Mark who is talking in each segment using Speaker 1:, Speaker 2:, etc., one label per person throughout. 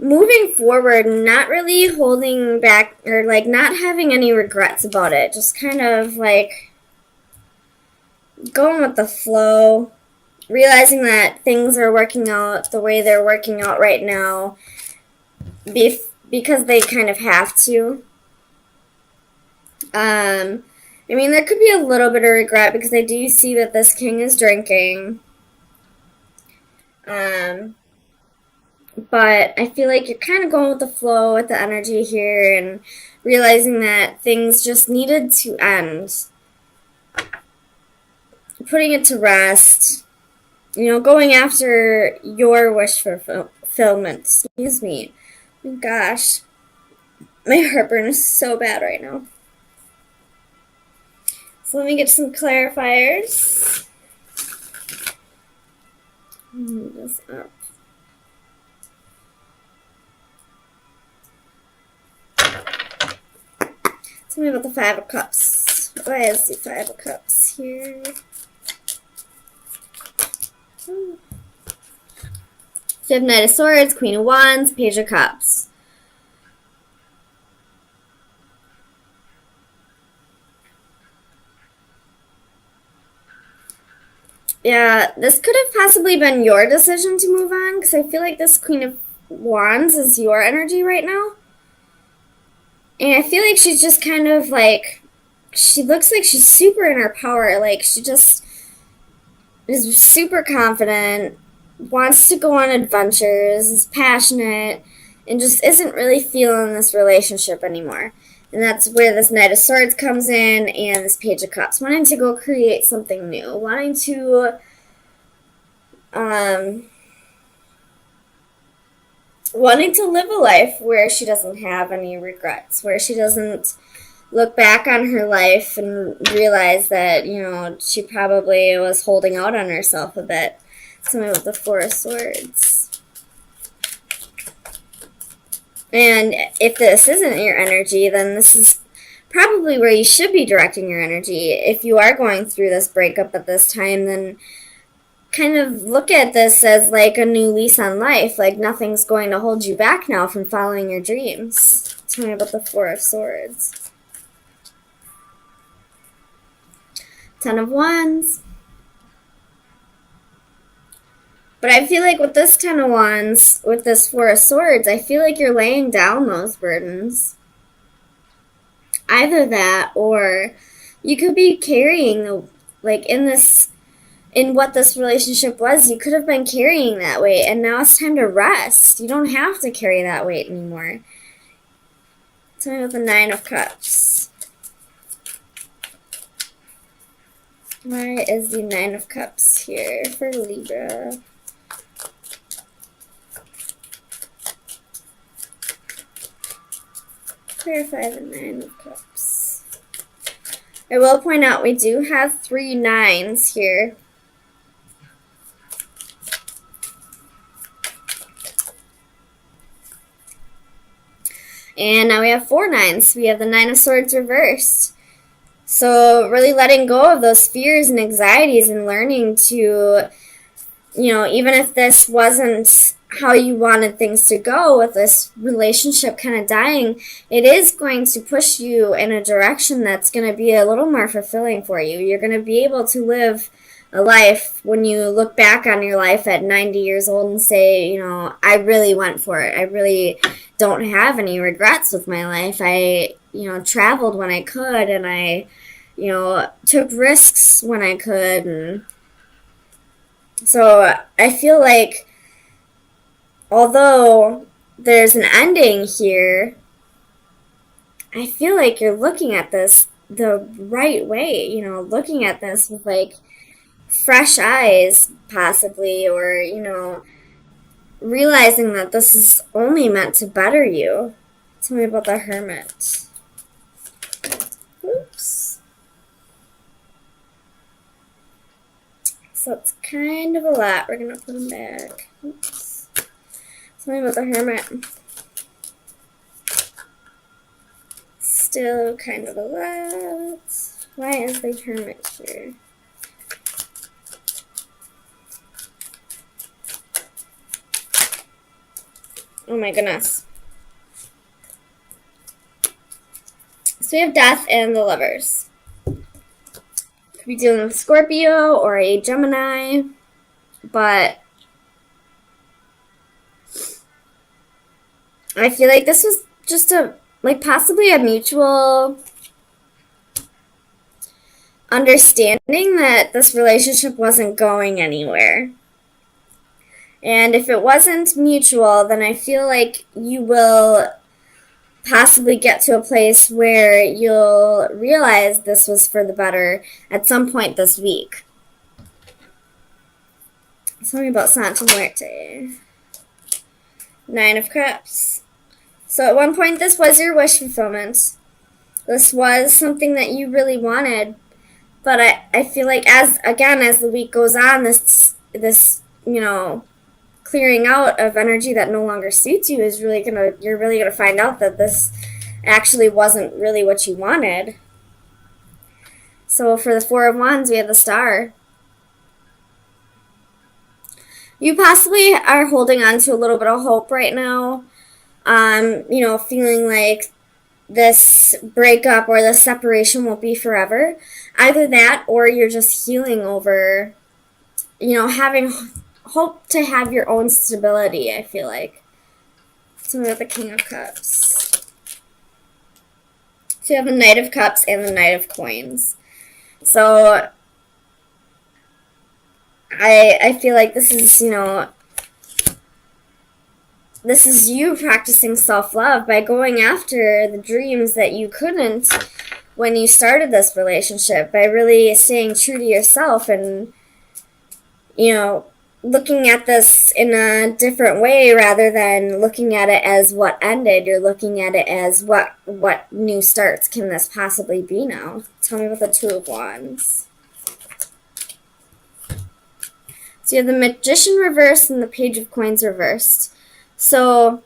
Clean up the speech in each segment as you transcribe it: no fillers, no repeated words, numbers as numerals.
Speaker 1: moving forward, not really holding back or like not having any regrets about it. Just kind of like going with the flow, realizing that things are working out the way they're working out right now because they kind of have to. I mean, there could be a little bit of regret because I do see that this king is drinking. But I feel like you're kind of going with the flow with the energy here and realizing that things just needed to end. Putting it to rest. You know, going after your wish for fulfillment. Excuse me. Oh gosh. My heartburn is so bad right now. So let me get some clarifiers. Move this up. Tell me about the Five of Cups. Why is the Five of Cups here? So you have Knight of Swords, Queen of Wands, Page of Cups. Yeah, this could have possibly been your decision to move on, because I feel like this Queen of Wands is your energy right now. And I feel like she's just kind of like, she looks like she's super in her power. Like, she just is super confident, wants to go on adventures, is passionate, and just isn't really feeling this relationship anymore. And that's where this Knight of Swords comes in and this Page of Cups. Wanting to go create something new. Wanting to live a life where she doesn't have any regrets. Where she doesn't look back on her life and realize that, you know, she probably was holding out on herself a bit. Something with the Four of Swords. And if this isn't your energy, then this is probably where you should be directing your energy. If you are going through this breakup at this time, then kind of look at this as like a new lease on life. Like nothing's going to hold you back now from following your dreams. Tell me about the Four of Swords. Ten of Wands. But I feel like with this Ten of Wands, with this Four of Swords, I feel like you're laying down those burdens. Either that, or you could be carrying, like in what this relationship was, you could have been carrying that weight, and now it's time to rest. You don't have to carry that weight anymore. Tell me about the Nine of Cups. Why is the Nine of Cups here for Libra? Clarify the Nine of Cups. I will point out we do have 3 nines here. And now we have 4 nines. We have the Nine of Swords reversed. So really letting go of those fears and anxieties and learning to, you know, even if this wasn't how you wanted things to go with this relationship kind of dying, it is going to push you in a direction that's going to be a little more fulfilling for you. You're going to be able to live a life when you look back on your life at 90 years old and say, you know, I really went for it. I really don't have any regrets with my life. I, you know, traveled when I could, and I, you know, took risks when I could. And so I feel like although there's an ending here, I feel like you're looking at this the right way, you know, looking at this with like fresh eyes possibly, or, you know, realizing that this is only meant to better you. Tell me about the Hermit. Oops. So it's kind of a lot. We're going to put them back. Oops. Tell me about the Hermit. Still kind of a lot. Why is the Hermit here? Oh my goodness. So we have Death and the Lovers. Could be dealing with Scorpio or a Gemini, but I feel like this was just possibly a mutual understanding that this relationship wasn't going anywhere. And if it wasn't mutual, then I feel like you will possibly get to a place where you'll realize this was for the better at some point this week. Tell me about Santa Muerte. 9 of Cups. So at one point this was your wish fulfillment. This was something that you really wanted. But I feel like as the week goes on, this clearing out of energy that no longer suits you is you're really gonna find out that this actually wasn't really what you wanted. So for the 4 of Wands, we have the Star. You possibly are holding on to a little bit of hope right now. Feeling like this breakup or this separation won't be forever. Either that or you're just healing over, having hope to have your own stability, I feel like. So we have the King of Cups. So you have the Knight of Cups and the Knight of Coins. So I feel like this is, this is you practicing self-love by going after the dreams that you couldn't when you started this relationship, by really staying true to yourself and, looking at this in a different way rather than looking at it as what ended. You're looking at it as what new starts can this possibly be now. Tell me about the 2 of Wands. So you have the Magician reversed and the Page of Coins reversed. So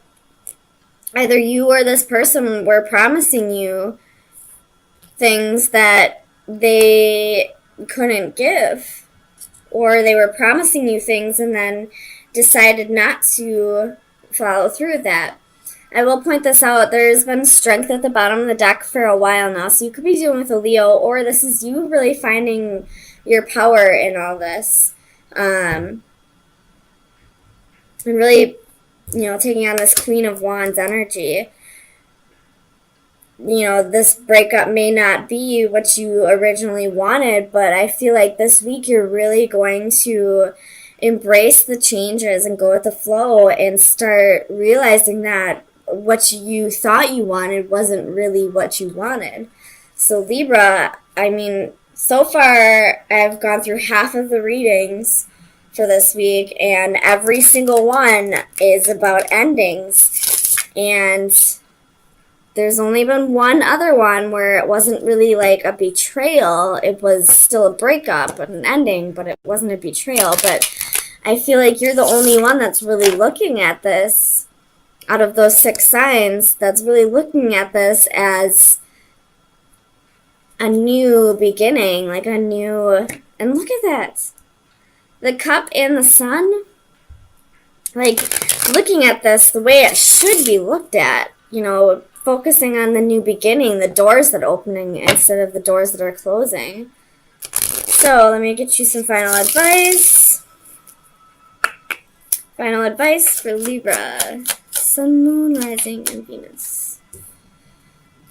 Speaker 1: either you or this person were promising you things that they couldn't give. Or they were promising you things and then decided not to follow through with that. I will point this out. There's been strength at the bottom of the deck for a while now. So you could be dealing with a Leo, or this is you really finding your power in all this. And really, taking on this Queen of Wands energy. This breakup may not be what you originally wanted, but I feel like this week you're really going to embrace the changes and go with the flow and start realizing that what you thought you wanted wasn't really what you wanted. So Libra, so far I've gone through half of the readings for this week, and every single one is about endings. And there's only been one other one where it wasn't really like a betrayal. It was still a breakup and an ending, but it wasn't a betrayal. But I feel like you're the only one that's really looking at this, out of those 6 signs, that's really looking at this as a new beginning, like a new... And look at that. The Cup and the Sun. Like, looking at this the way it should be looked at, focusing on the new beginning, the doors that are opening instead of the doors that are closing. So let me get you some final advice. Final advice for Libra. Sun, Moon, Rising, and Venus.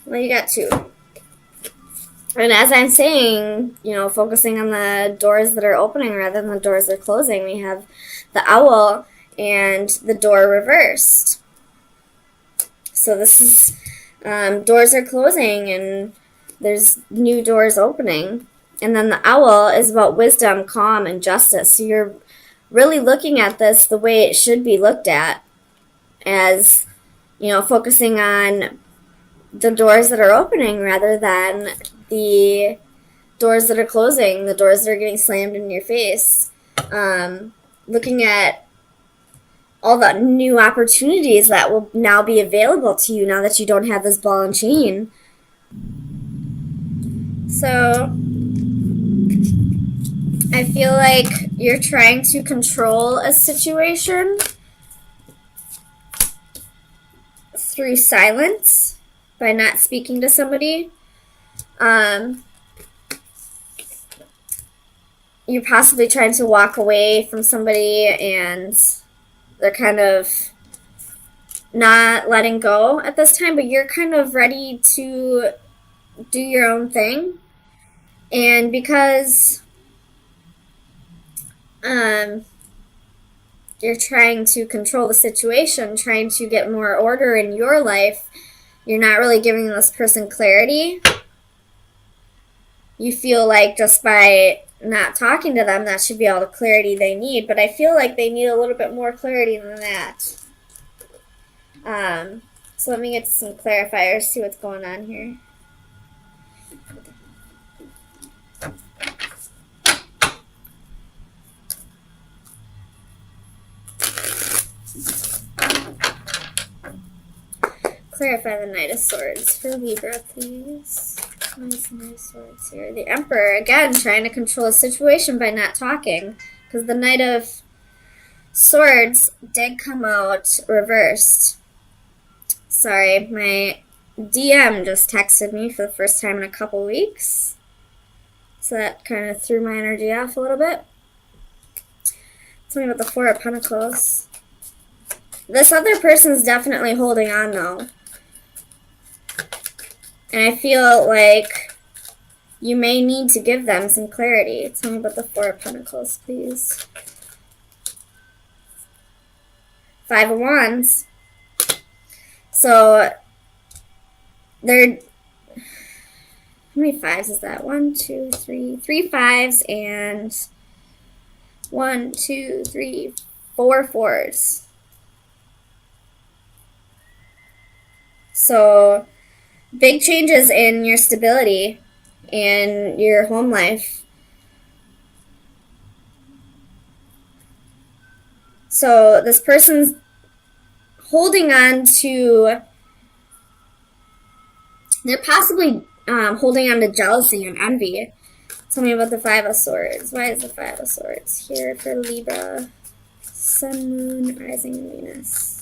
Speaker 1: Well, you got 2. And as I'm saying, focusing on the doors that are opening rather than the doors that are closing, we have the Owl and the Door reversed. So this is, doors are closing and there's new doors opening. And then the Owl is about wisdom, calm, and justice. So you're really looking at this the way it should be looked at, as, focusing on the doors that are opening rather than the doors that are closing, the doors that are getting slammed in your face. Looking at all the new opportunities that will now be available to you now that you don't have this ball and chain. So I feel like you're trying to control a situation through silence by not speaking to somebody. You're possibly trying to walk away from somebody and they're kind of not letting go at this time, but you're kind of ready to do your own thing. And because you're trying to control the situation, trying to get more order in your life, you're not really giving this person clarity. You feel like just by not talking to them, that should be all the clarity they need. But I feel like they need a little bit more clarity than that. So let me get to some clarifiers, see what's going on here. Clarify the Knight of Swords for Libra, please. What's the Knight of Swords here? The Emperor, again, trying to control a situation by not talking. Because the Knight of Swords did come out reversed. Sorry, my DM just texted me for the first time in a couple weeks. So that kind of threw my energy off a little bit. Tell me about the Four of Pentacles. This other person's definitely holding on, though. And I feel like you may need to give them some clarity. Tell me about the Four of Pentacles, please. Five of Wands. So, they're... How many fives is that? 1, 2, 3. 3 fives and 1, 2, 3, 4 fours. So, big changes in your stability and your home life. So this person's holding on to, they're possibly holding on to jealousy and envy. Tell me about the Five of Swords. Why is the Five of Swords here for Libra? Sun, Moon, Rising, and Venus.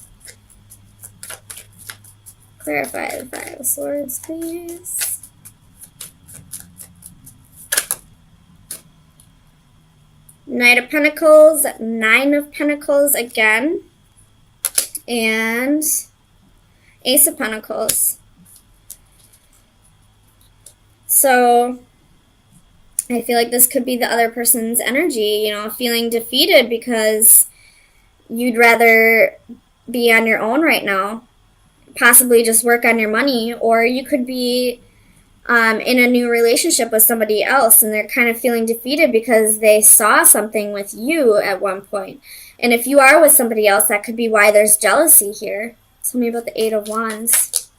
Speaker 1: Clarify the Five of Swords, please. Knight of Pentacles, Nine of Pentacles again, and Ace of Pentacles. So I feel like this could be the other person's energy, you know, feeling defeated because you'd rather be on your own right now. Possibly just work on your money, or you could be in a new relationship with somebody else and they're kind of feeling defeated because they saw something with you at one point. And if you are with somebody else, that could be why there's jealousy here. Tell me about the Eight of Wands.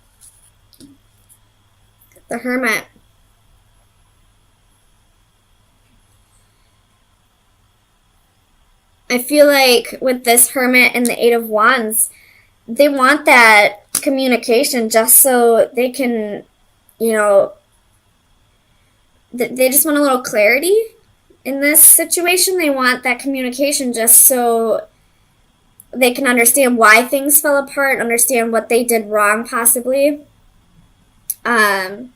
Speaker 1: The Hermit. I feel like with this Hermit and the Eight of Wands, they want that communication just so they can, you know, they just want a little clarity in this situation. They want that communication just so they can understand why things fell apart, understand what they did wrong possibly. I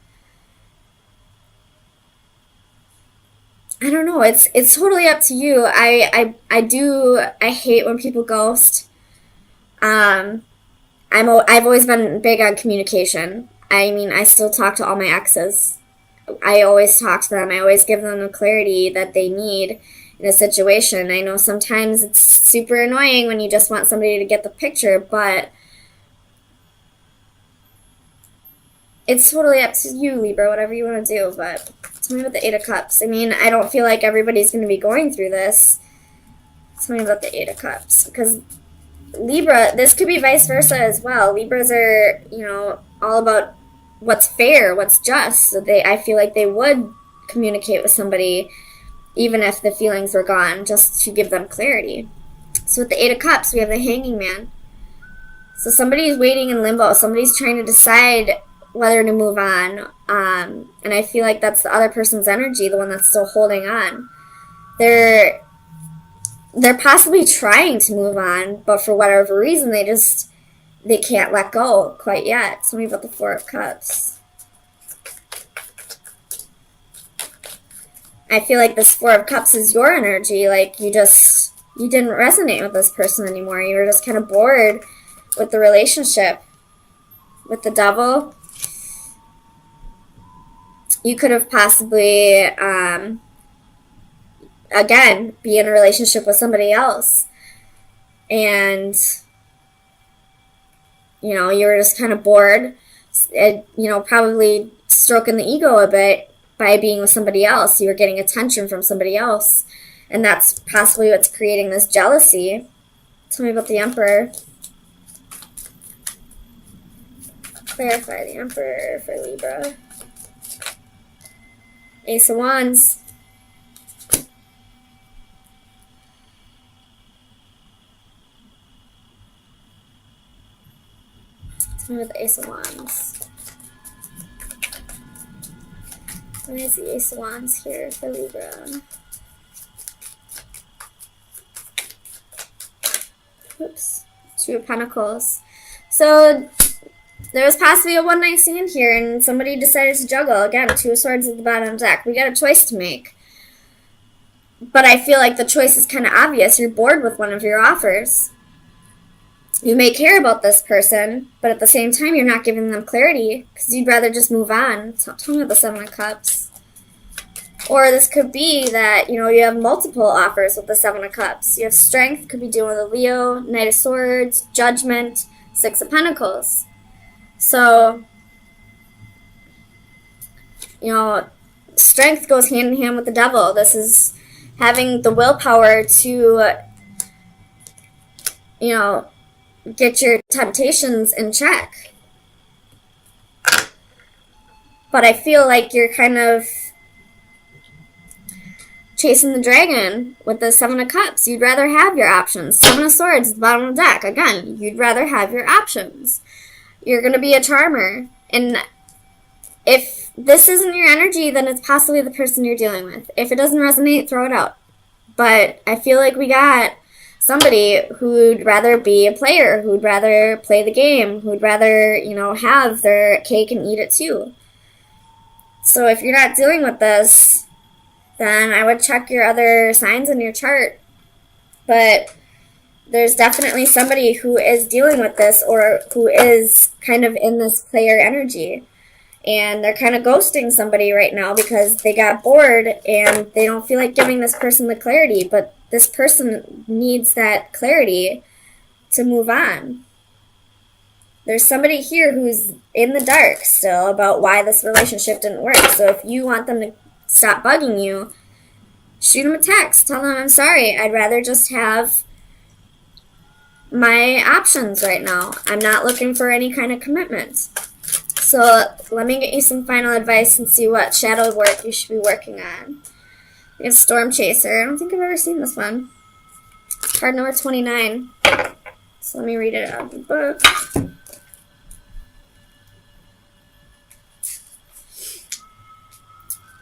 Speaker 1: don't know. It's totally up to you. I hate when people ghost. I've always been big on communication. I mean, I still talk to all my exes. I always talk to them. I always give them the clarity that they need in a situation. I know sometimes it's super annoying when you just want somebody to get the picture, but it's totally up to you, Libra, whatever you want to do. But tell me about the Eight of Cups. I mean, I don't feel like everybody's going to be going through this. Tell me about the Eight of Cups. Because Libra, this could be vice versa as well. Libras are, you know, all about what's fair, what's just. So I feel like they would communicate with somebody even if the feelings were gone, just to give them clarity. So with the Eight of Cups, we have the Hanging Man. So somebody's waiting in limbo. Somebody's trying to decide whether to move on. And I feel like that's the other person's energy, the one that's still holding on. They're possibly trying to move on, but for whatever reason, they just, they can't let go quite yet. Tell me about the Four of Cups. I feel like this Four of Cups is your energy. Like, you didn't resonate with this person anymore. You were just kind of bored with the relationship. With the Devil, you could have possibly, again, be in a relationship with somebody else. And, you know, you were just kind of bored, you know, probably stroking the ego a bit by being with somebody else. You were getting attention from somebody else. And that's possibly what's creating this jealousy. Tell me about the Emperor. Clarify the Emperor for Libra. Ace of Wands. Tell me about the Ace of Wands. Why is the Ace of Wands here for Libra? Oops. Two of Pentacles. So there was possibly a one-night stand here, and somebody decided to juggle. Again, Two of Swords at the bottom of the deck. We got a choice to make. But I feel like the choice is kind of obvious. You're bored with one of your offers. You may care about this person, but at the same time, you're not giving them clarity because you'd rather just move on. So tell me about the Seven of Cups. Or this could be that, you know, you have multiple offers with the Seven of Cups. You have Strength, could be dealing with a Leo, Knight of Swords, Judgment, Six of Pentacles. So, you know, Strength goes hand in hand with the Devil. This is having the willpower to, you know, get your temptations in check. But I feel like you're kind of chasing the dragon with the Seven of Cups. You'd rather have your options. Seven of Swords at the bottom of the deck. Again, you'd rather have your options. You're going to be a charmer. And if this isn't your energy, then it's possibly the person you're dealing with. If it doesn't resonate, throw it out. But I feel like we got somebody who'd rather be a player, who'd rather play the game, who'd rather, you know, have their cake and eat it too. So if you're not dealing with this, then I would check your other signs in your chart. But there's definitely somebody who is dealing with this or who is kind of in this player energy. And they're kind of ghosting somebody right now because they got bored and they don't feel like giving this person the clarity. But this person needs that clarity to move on. There's somebody here who's in the dark still about why this relationship didn't work. So if you want them to stop bugging you, shoot them a text. Tell them, I'm sorry. I'd rather just have my options right now. I'm not looking for any kind of commitment. So let me get you some final advice and see what shadow work you should be working on. We have Storm Chaser. I don't think I've ever seen this one. Card number 29. So let me read it out of the book.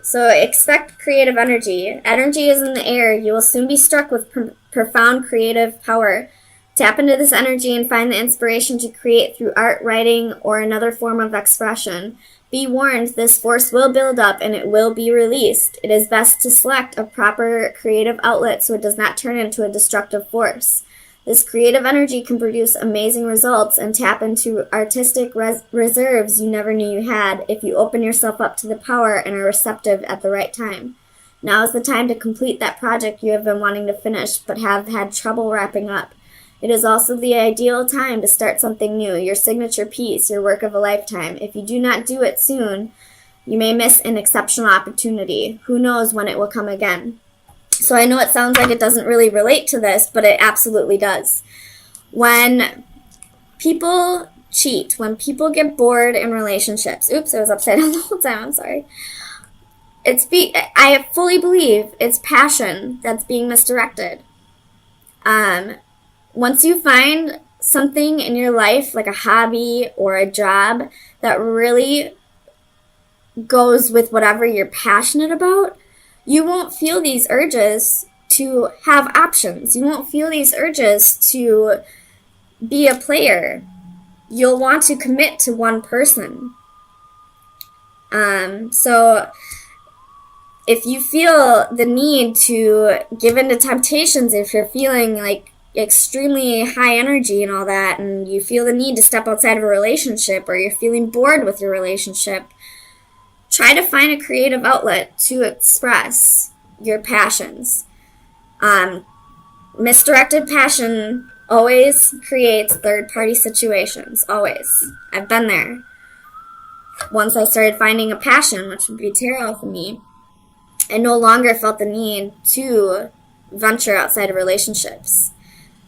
Speaker 1: So expect creative energy. Energy is in the air. You will soon be struck with profound creative power. Tap into this energy and find the inspiration to create through art, writing, or another form of expression. Be warned, this force will build up and it will be released. It is best to select a proper creative outlet so it does not turn into a destructive force. This creative energy can produce amazing results and tap into artistic reserves you never knew you had if you open yourself up to the power and are receptive at the right time. Now is the time to complete that project you have been wanting to finish but have had trouble wrapping up. It is also the ideal time to start something new, your signature piece, your work of a lifetime. If you do not do it soon, you may miss an exceptional opportunity. Who knows when it will come again? So I know it sounds like it doesn't really relate to this, but it absolutely does. When people cheat, when people get bored in relationships, oops, I was upside down the whole time, I'm sorry. I fully believe it's passion that's being misdirected. Once you find something in your life, like a hobby or a job, that really goes with whatever you're passionate about, you won't feel these urges to have options. You won't feel these urges to be a player. you'll want to commit to one person. So if you feel the need to give in to temptations, if you're feeling like extremely high energy and all that, and you feel the need to step outside of a relationship, or you're feeling bored with your relationship, try to find a creative outlet to express your passions. Misdirected passion always creates third-party situations, always. I've been there. Once I started finding a passion, which would be tarot for me, I no longer felt the need to venture outside of relationships.